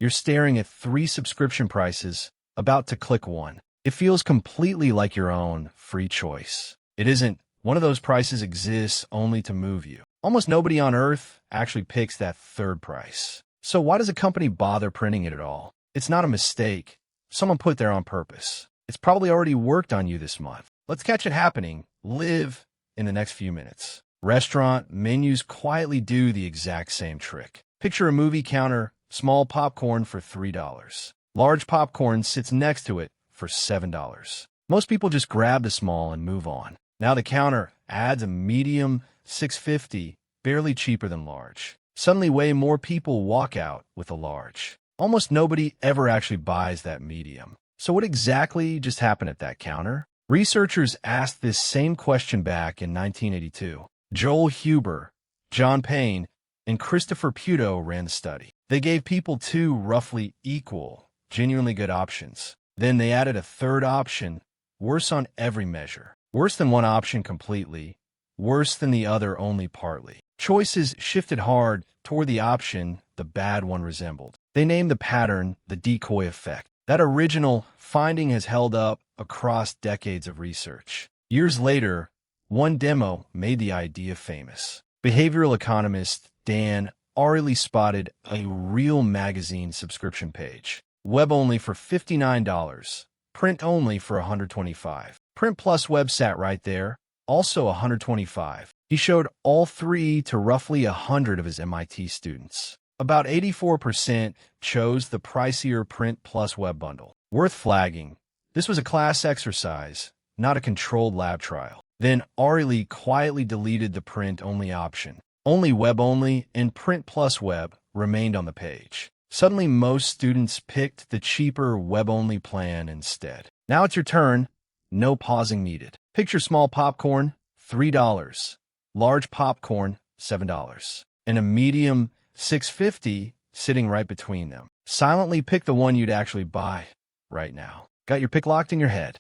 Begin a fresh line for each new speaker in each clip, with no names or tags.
You're staring at 3 subscription prices, about to click one. It feels completely like your own free choice. It isn't. One of those prices exists only to move you. Almost nobody on Earth actually picks that third price. So why does a company bother printing it at all? It's not a mistake. Someone put there on purpose. It's probably already worked on you this month. Let's catch it happening live in the next few minutes. Restaurant menus quietly do the exact same trick. Picture a movie counter, small popcorn for $3. Large popcorn sits next to it for $7. Most people just grab the small and move on. Now the counter adds a medium $6.50, barely cheaper than large. Suddenly way more people walk out with a large. Almost nobody ever actually buys that medium. So what exactly just happened at that counter? Researchers asked this same question back in 1982. Joel Huber, John Payne, and Christopher Puto ran the study. They gave people 2 roughly equal, genuinely good options. Then they added a third option, worse on every measure. Worse than one option completely, worse than the other only partly. Choices shifted hard toward the option the bad one resembled. They named the pattern the decoy effect. That original finding has held up across decades of research. Years later, one demo made the idea famous. Behavioral economist Dan Ariely spotted a real magazine subscription page. Web only for $59, print only for $125. Print plus web sat right there, also $125. He showed all 3 to roughly 100 of his MIT students. About 84% chose the pricier print plus web bundle. Worth flagging, this was a class exercise, not a controlled lab trial. Then Ariely quietly deleted the print-only option. Only web-only and print plus web remained on the page. Suddenly, most students picked the cheaper web-only plan instead. Now it's your turn. No pausing needed. Picture small popcorn, $3. Large popcorn, $7. And a medium $6.50 sitting right between them. Silently pick the one you'd actually buy right now. Got your pick locked in your head.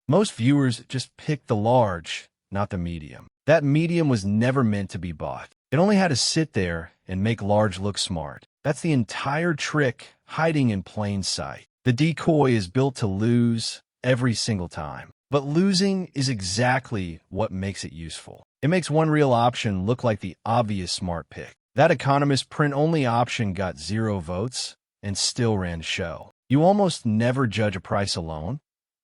Most viewers just picked the large, not the medium. That medium was never meant to be bought. It only had to sit there and make large look smart. That's the entire trick hiding in plain sight. The decoy is built to lose every single time. But losing is exactly what makes it useful. It makes one real option look like the obvious smart pick. That Economist print-only option got 0 votes and still ran the show. You almost never judge a price alone,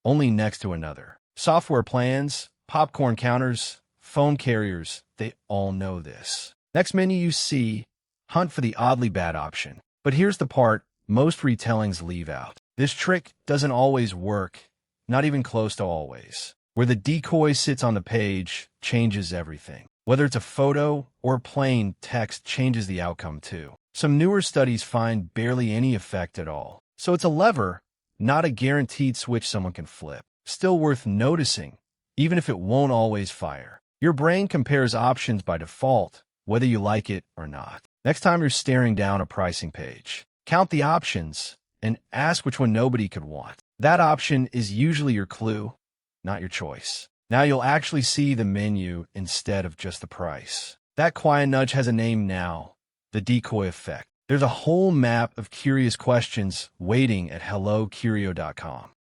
only next to another. Software plans, popcorn counters, phone carriers, they all know this. Next menu you see, hunt for the oddly bad option. But here's the part most retellings leave out. This trick doesn't always work, not even close to always. Where the decoy sits on the page changes everything. Whether it's a photo or plain text changes the outcome too. Some newer studies find barely any effect at all. So it's a lever, not a guaranteed switch someone can flip. Still worth noticing, even if it won't always fire. Your brain compares options by default, whether you like it or not. Next time you're staring down a pricing page, count the options and ask which one nobody could want. That option is usually your clue, not your choice. Now you'll actually see the menu instead of just the price. That quiet nudge has a name now, the decoy effect. There's a whole map of curious questions waiting at hello Curioo.com.